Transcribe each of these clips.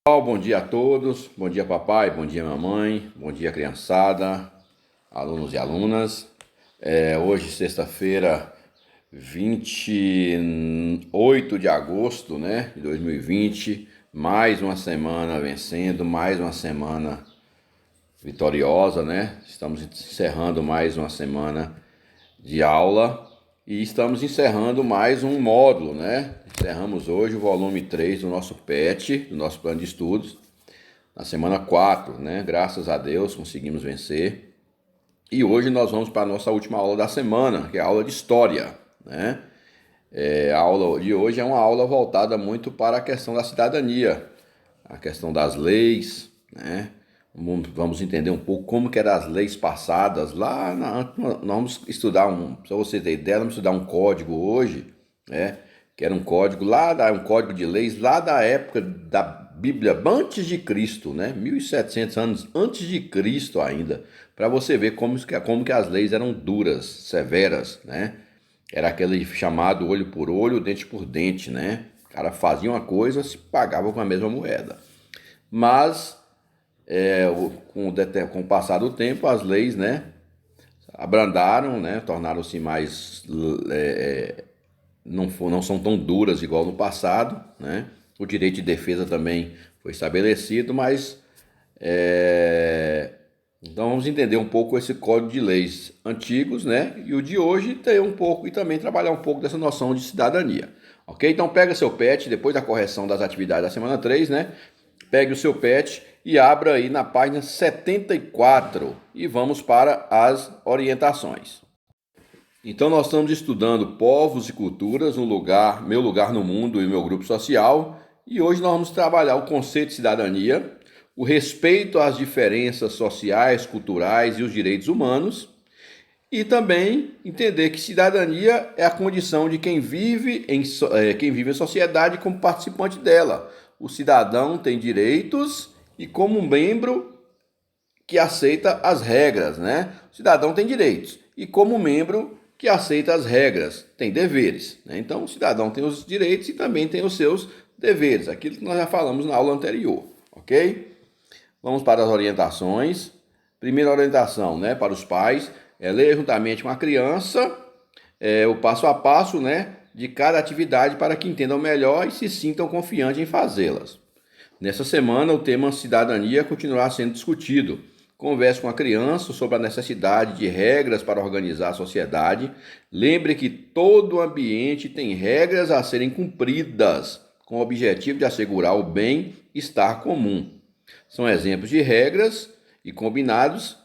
Bom dia a todos, bom dia papai, bom dia mamãe, bom dia criançada, alunos e alunas. Hoje, sexta-feira, 28 de agosto, né, de 2020, mais uma semana vencendo, mais uma semana vitoriosa, né? Estamos encerrando mais uma semana de aula e estamos encerrando mais um módulo, né? Encerramos hoje o volume 3 do nosso PET, do nosso plano de estudos, na semana 4, né? Graças a Deus conseguimos vencer. E hoje nós vamos para a nossa última aula da semana, que é a aula de História, né? A aula de hoje é uma aula voltada muito para a questão da cidadania, a questão das leis, né? Vamos entender um pouco como que eram as leis passadas lá. Nós vamos estudar para você ter ideia, vamos estudar um código hoje, né? Que era um código um código de leis lá da época da Bíblia, antes de Cristo, né? 1700 anos antes de Cristo ainda, para você ver como que as leis eram duras, severas, né? Era aquele chamado olho por olho, dente por dente, né? O cara fazia uma coisa, se pagava com a mesma moeda. Mas com o passar do tempo, as leis, né, abrandaram, né, tornaram-se mais não são tão duras igual no passado, né? O direito de defesa também foi estabelecido, mas então vamos entender um pouco esse código de leis antigos, né? E o de hoje ter um pouco e também trabalhar um pouco dessa noção de cidadania. Ok? Então pega seu PET, depois da correção das atividades da semana 3, né? Pegue o seu PET e abra aí na página 74 e vamos para as orientações. Então nós estamos estudando povos e culturas, meu lugar no mundo e o meu grupo social, e hoje nós vamos trabalhar o conceito de cidadania, o respeito às diferenças sociais, culturais e os direitos humanos, e também entender que cidadania é a condição de quem vive em sociedade como participante dela. O cidadão tem direitos e como membro que aceita as regras, né? O cidadão tem direitos e como membro que aceita as regras tem deveres, né? Então o cidadão tem os direitos e também tem os seus deveres, aquilo que nós já falamos na aula anterior, ok? Vamos para as orientações. Primeira orientação, né, para os pais é ler juntamente com a criança o passo a passo, né, de cada atividade para que entendam melhor e se sintam confiantes em fazê-las. Nessa semana, o tema cidadania continuará sendo discutido. Converse com a criança sobre a necessidade de regras para organizar a sociedade. Lembre que todo ambiente tem regras a serem cumpridas, com o objetivo de assegurar o bem-estar comum. São exemplos de regras e combinados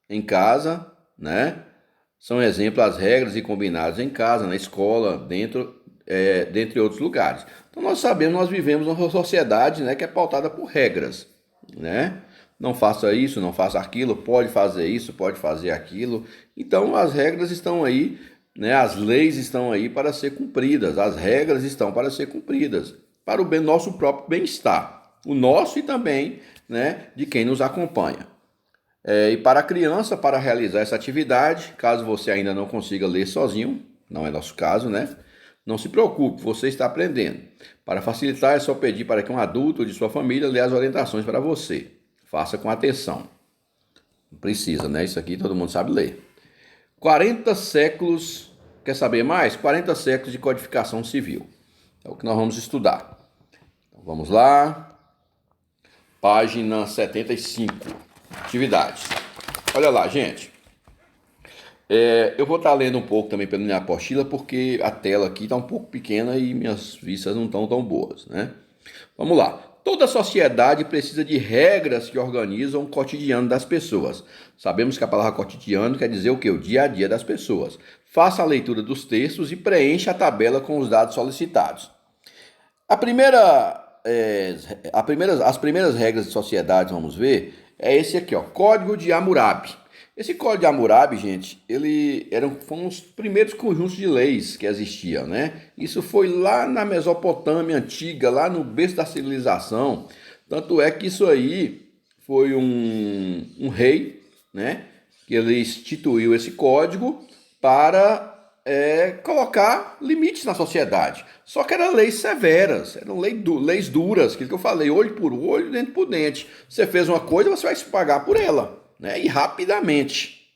em casa, né? São exemplos as regras e combinados em casa, na escola, dentre outros lugares. Então nós sabemos, nós vivemos uma sociedade, né, que é pautada por regras, né? Não faça isso, não faça aquilo, pode fazer isso, pode fazer aquilo. Então as regras estão aí, né? As leis estão aí para ser cumpridas, as regras estão para ser cumpridas, para o nosso próprio bem-estar, o nosso e também, né, de quem nos acompanha. E para a criança, para realizar essa atividade, caso você ainda não consiga ler sozinho, não é nosso caso, né? Não se preocupe, você está aprendendo. Para facilitar, é só pedir para que um adulto de sua família lê as orientações para você. Faça com atenção. Não precisa, né? Isso aqui todo mundo sabe ler. 40 séculos, quer saber mais? 40 séculos de codificação civil. É o que nós vamos estudar. Então, vamos lá. Página 75. Atividades. Olha lá, gente. Eu vou estar lendo um pouco também pela minha apostila, porque a tela aqui está um pouco pequena e minhas vistas não estão tão boas, né? Vamos lá. Toda sociedade precisa de regras que organizam o cotidiano das pessoas. Sabemos que a palavra cotidiano quer dizer o quê? O dia a dia das pessoas. Faça a leitura dos textos e preencha a tabela com os dados solicitados. As primeiras regras de sociedade, vamos ver, é esse aqui, ó, Código de Hammurabi. Esse Código de Hammurabi, gente, foram os primeiros conjuntos de leis que existiam, né? Isso foi lá na Mesopotâmia antiga, lá no berço da civilização. Tanto é que isso aí foi um rei, né? Que ele instituiu esse código para colocar limites na sociedade. Só que eram leis severas, eram leis duras, aquilo que eu falei, olho por olho, dente por dente. Você fez uma coisa, você vai se pagar por ela, né? E rapidamente,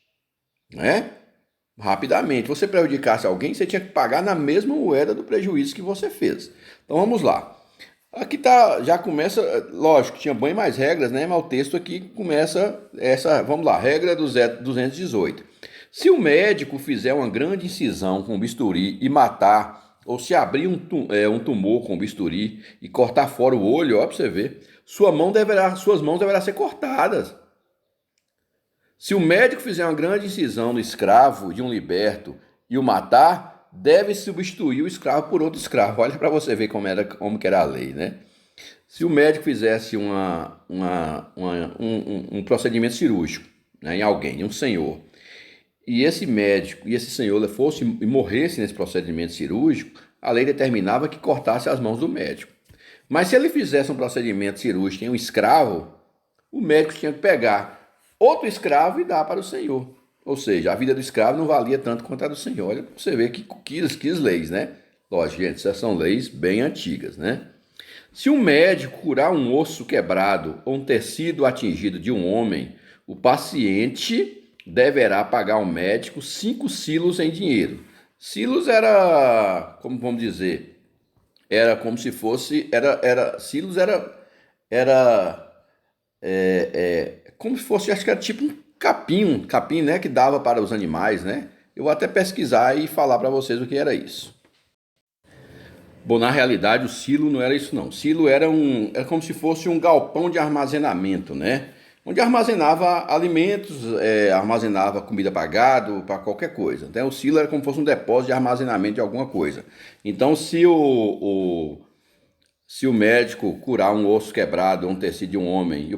né? Rapidamente. Você prejudicasse alguém, você tinha que pagar na mesma moeda do prejuízo que você fez. Então vamos lá. Aqui tá, já começa, lógico, tinha bem mais regras, né? Mas o texto aqui começa vamos lá, regra 218. Se o médico fizer uma grande incisão com bisturi e matar, ou se abrir um tumor com bisturi e cortar fora o olho, ó, pra você ver, suas mãos deverão ser cortadas. Se o médico fizer uma grande incisão no escravo de um liberto e o matar, deve substituir o escravo por outro escravo. Olha para você ver como que era a lei, né? Se o médico fizesse um procedimento cirúrgico, né, em alguém, em um senhor, e esse médico e esse senhor fosse e morresse nesse procedimento cirúrgico, a lei determinava que cortasse as mãos do médico. Mas se ele fizesse um procedimento cirúrgico em um escravo, o médico tinha que pegar outro escravo e dar para o senhor. Ou seja, a vida do escravo não valia tanto quanto a do senhor. Olha, você vê que leis, né? Lógico, gente, essas são leis bem antigas, né? Se um médico curar um osso quebrado ou um tecido atingido de um homem, o paciente deverá pagar ao médico 5 silos em dinheiro. Silos era, como vamos dizer, era como se fosse, silos era como se fosse, acho que era tipo um capim, né, que dava para os animais, né? Eu vou até pesquisar e falar para vocês o que era isso. Bom, na realidade o silo não era isso não. O silo era como se fosse um galpão de armazenamento, né? Onde armazenava alimentos, armazenava comida para gado, para qualquer coisa. Então o silo era como se fosse um depósito de armazenamento de alguma coisa. Então se o médico curar um osso quebrado ou um tecido de um homem, e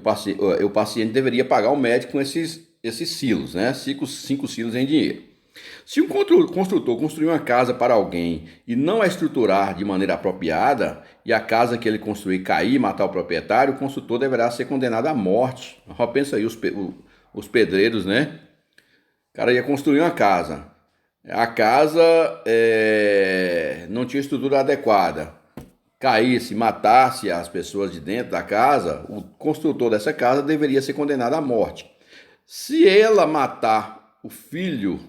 o paciente deveria pagar o médico com esses silos, né? Cinco silos em dinheiro. Se um construtor construir uma casa para alguém e não a estruturar de maneira apropriada, e a casa que ele construir cair e matar o proprietário, o construtor deverá ser condenado à morte. Pensa aí os pedreiros, né? O cara ia construir uma casa. A casa não tinha estrutura adequada. Caísse, matasse as pessoas de dentro da casa, o construtor dessa casa deveria ser condenado à morte. Se ela matar o filho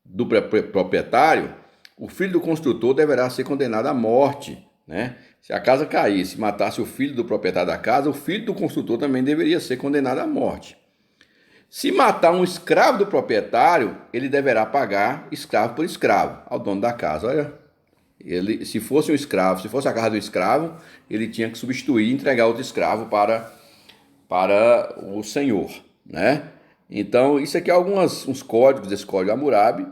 do proprietário, o filho do construtor deverá ser condenado à morte, né? Se a casa caísse e matasse o filho do proprietário da casa, o filho do construtor também deveria ser condenado à morte. Se matar um escravo do proprietário, ele deverá pagar escravo por escravo ao dono da casa. Olha, se fosse um escravo, se fosse a casa do escravo, ele tinha que substituir e entregar outro escravo para o senhor, né? Então, isso aqui é uns códigos desse Código Hammurabi,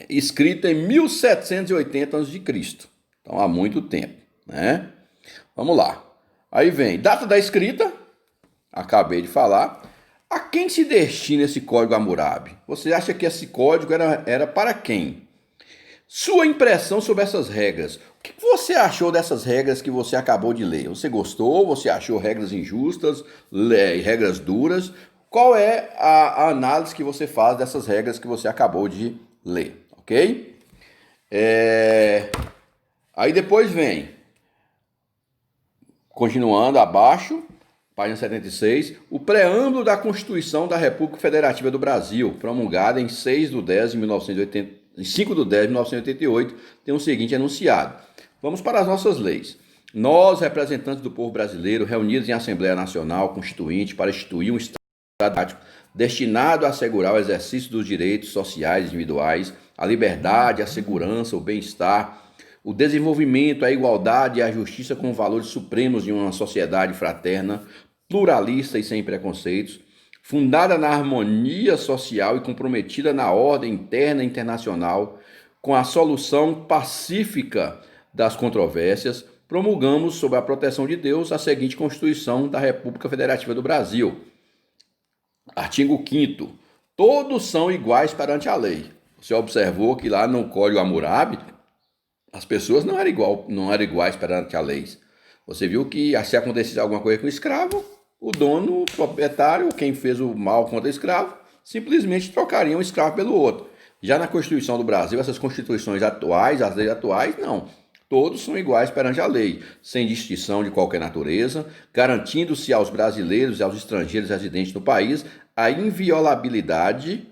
escrito em 1780 a.C. Então, há muito tempo, né? Vamos lá. Aí vem data da escrita, acabei de falar. A quem se destina esse Código Hammurabi? Você acha que esse código era para quem? Sua impressão sobre essas regras. O que você achou dessas regras que você acabou de ler? Você gostou? Você achou regras injustas, regras duras? Qual é a análise que você faz dessas regras que você acabou de ler? Ok? Aí depois vem, continuando abaixo, página 76, o preâmbulo da Constituição da República Federativa do Brasil, promulgada em 5 de 10 de 1988, tem o seguinte enunciado. Vamos para as nossas leis. Nós, representantes do povo brasileiro, reunidos em Assembleia Nacional Constituinte para instituir um Estado destinado a assegurar o exercício dos direitos sociais individuais, a liberdade, a segurança, o bem-estar, o desenvolvimento, a igualdade e a justiça como valores supremos de uma sociedade fraterna, pluralista e sem preconceitos, fundada na harmonia social e comprometida na ordem interna e internacional, com a solução pacífica das controvérsias, promulgamos, sob a proteção de Deus, a seguinte Constituição da República Federativa do Brasil. Artigo 5º. Todos são iguais perante a lei. Você observou que lá no Código Hammurabi, as pessoas não eram iguais perante a lei. Você viu que se acontecesse alguma coisa com o escravo, o dono, o proprietário, quem fez o mal contra o escravo, simplesmente trocaria um escravo pelo outro. Já na Constituição do Brasil, essas constituições atuais, as leis atuais, não. Todos são iguais perante a lei, sem distinção de qualquer natureza, garantindo-se aos brasileiros e aos estrangeiros residentes no país a inviolabilidade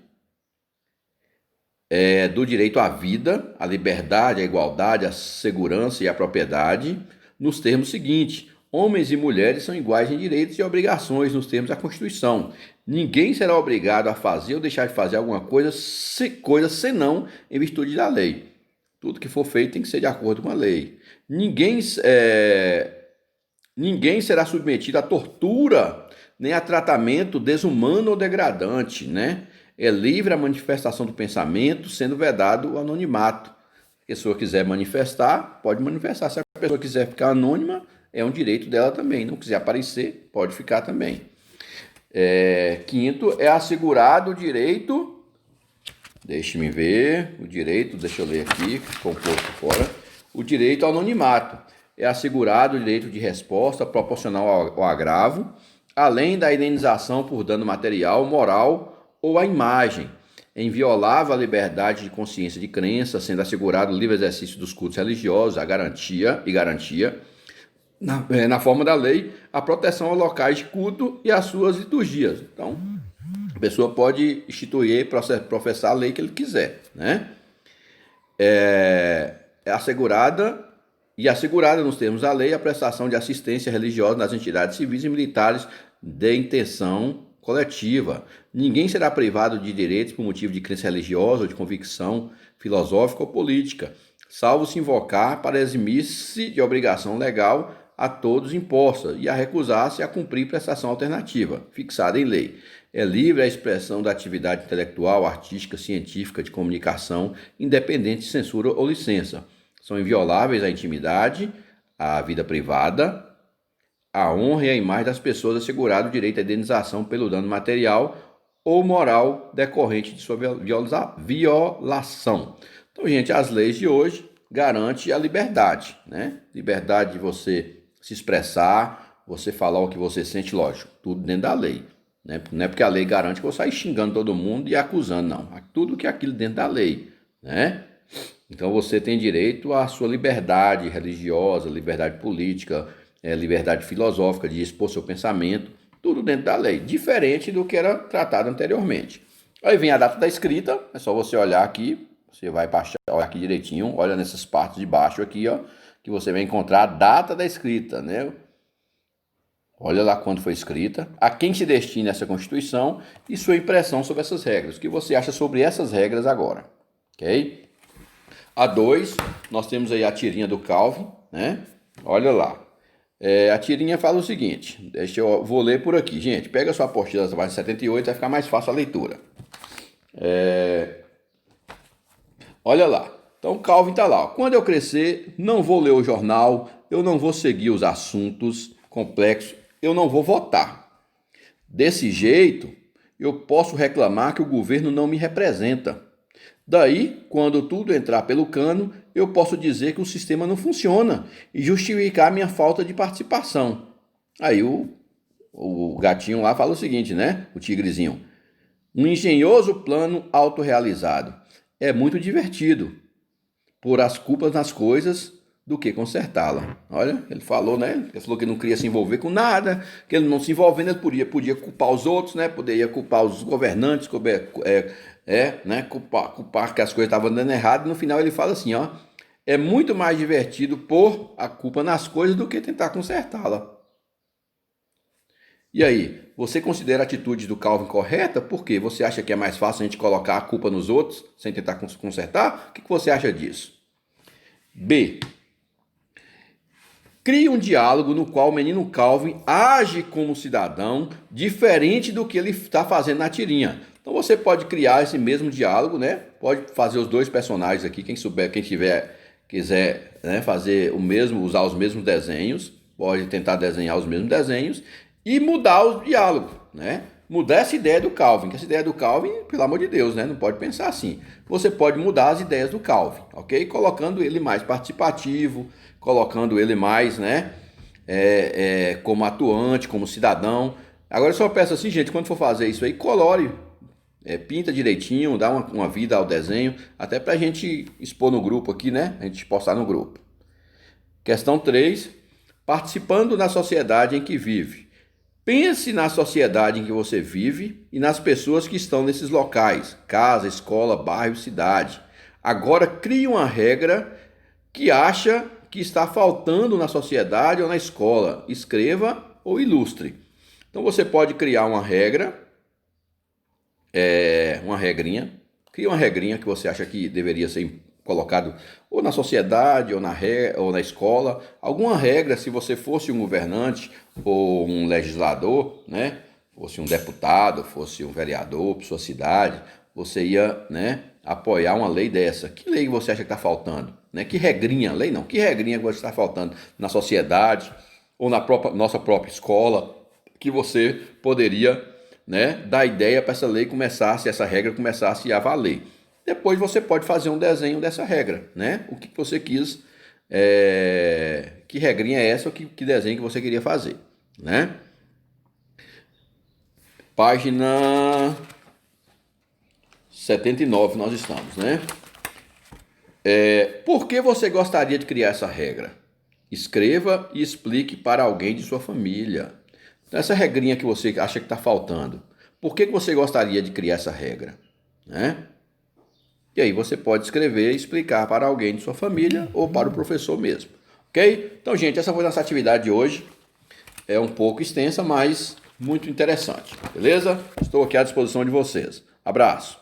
do direito à vida, à liberdade, à igualdade, à segurança e à propriedade, nos termos seguintes: homens e mulheres são iguais em direitos e obrigações nos termos da Constituição. Ninguém será obrigado a fazer ou deixar de fazer alguma coisa, senão em virtude da lei. Tudo que for feito tem que ser de acordo com a lei. Ninguém será submetido a tortura, nem a tratamento desumano ou degradante, né? É livre a manifestação do pensamento, sendo vedado o anonimato. Se a pessoa quiser manifestar, pode manifestar. Se a pessoa quiser ficar anônima, é um direito dela também. Não quiser aparecer, pode ficar também. Quinto, é assegurado o direito. Deixe-me ver. Deixa eu ler aqui, ficou um pouco fora. O direito ao anonimato. É assegurado o direito de resposta proporcional ao agravo, além da indenização por dano material, moral ou à imagem. É inviolável a liberdade de consciência e de crença, sendo assegurado o livre exercício dos cultos religiosos, a garantia, na forma da lei, a proteção aos locais de culto e às suas liturgias. Então, a pessoa pode instituir e professar a lei que ele quiser, né? É assegurada nos termos da lei a prestação de assistência religiosa nas entidades civis e militares de intenção coletiva. Ninguém será privado de direitos por motivo de crença religiosa ou de convicção filosófica ou política, salvo se invocar para eximir-se de obrigação legal a todos imposta e a recusar-se a cumprir prestação alternativa, fixada em lei. É livre a expressão da atividade intelectual, artística, científica, de comunicação, independente de censura ou licença. São invioláveis a intimidade, a vida privada, a honra e a imagem das pessoas, assegurado o direito à indenização pelo dano material ou moral decorrente de sua violação. Então, gente, as leis de hoje garantem a liberdade, né? Liberdade de você se expressar, você falar o que você sente, lógico, tudo dentro da lei. Né? Não é porque a lei garante que você sai xingando todo mundo e acusando, não. Tudo que é aquilo dentro da lei, né? Então você tem direito à sua liberdade religiosa, liberdade política, liberdade filosófica de expor seu pensamento, tudo dentro da lei, diferente do que era tratado anteriormente. Aí vem a data da escrita, é só você olhar aqui, você vai olhar aqui direitinho, olha nessas partes de baixo aqui, ó, que você vai encontrar a data da escrita, né? Olha lá quando foi escrita, a quem se destina essa Constituição e sua impressão sobre essas regras. O que você acha sobre essas regras agora, ok? A 2, nós temos aí a tirinha do Calvin, né? Olha lá. A tirinha fala o seguinte, vou ler por aqui. Gente, pega a sua apostila da página 78, vai ficar mais fácil a leitura. Olha lá. Então, Calvin está lá. Quando eu crescer, não vou ler o jornal, eu não vou seguir os assuntos complexos, eu não vou votar. Desse jeito, eu posso reclamar que o governo não me representa. Daí, quando tudo entrar pelo cano, eu posso dizer que o sistema não funciona e justificar minha falta de participação. Aí o gatinho lá fala o seguinte, né? O tigrezinho. Um engenhoso plano autorrealizado. É muito divertido pôr as culpas nas coisas do que consertá-la. Olha, ele falou, né? Ele falou que não queria se envolver com nada, que ele não se envolvendo, ele podia culpar os outros, né? Poderia culpar os governantes, né? Culpar que as coisas estavam dando errado. E no final ele fala assim, ó, é muito mais divertido pôr a culpa nas coisas do que tentar consertá-la. E aí, você considera a atitude do Calvin correta? Por quê? Você acha que é mais fácil a gente colocar a culpa nos outros sem tentar consertar? O que você acha disso? B. Crie um diálogo no qual o menino Calvin age como quisadão diferente do que ele está fazendo na tirinha. Então você pode criar esse mesmo diálogo, né? Pode fazer os dois personagens aqui, quem quiser, né, fazer o mesmo, usar os mesmos desenhos, pode tentar desenhar os mesmos desenhos e mudar o diálogo, né? Mudar essa ideia do Calvin, que essa ideia do Calvin, pelo amor de Deus, né? Não pode pensar assim. Você pode mudar as ideias do Calvin, ok? Colocando ele mais participativo, colocando ele mais, né? Como atuante, como cidadão. Agora eu só peço assim, gente, quando for fazer isso aí, colore pinta direitinho, dá uma vida ao desenho, até para a gente expor no grupo aqui, né? A gente postar no grupo. Questão 3. Participando da sociedade em que vive. Pense na sociedade em que você vive e nas pessoas que estão nesses locais, casa, escola, bairro, cidade. Agora crie uma regra que acha que está faltando na sociedade ou na escola. Escreva ou ilustre. Então você pode criar uma regra, uma regrinha. Cria uma regrinha que você acha que deveria ser colocado ou na sociedade ou na escola. Alguma regra, se você fosse um governante ou um legislador, né? Fosse um deputado, fosse um vereador para sua cidade, você ia, né, apoiar uma lei dessa. Que lei você acha que está faltando? Né? Que regrinha, lei não, que regrinha você está faltando na sociedade ou na nossa própria escola que você poderia, né, dar ideia para essa lei começasse, essa regra começasse a valer. Depois você pode fazer um desenho dessa regra, né? O que você quis, que regrinha é essa ou que desenho que você queria fazer, né? Página 79 nós estamos, né? Por que você gostaria de criar essa regra? Escreva e explique para alguém de sua família. Então, essa regrinha que você acha que está faltando, por que você gostaria de criar essa regra, né? E aí você pode escrever e explicar para alguém de sua família ou para o professor mesmo. Ok? Então, gente, essa foi a nossa atividade de hoje. É um pouco extensa, mas muito interessante. Beleza? Estou aqui à disposição de vocês. Abraço.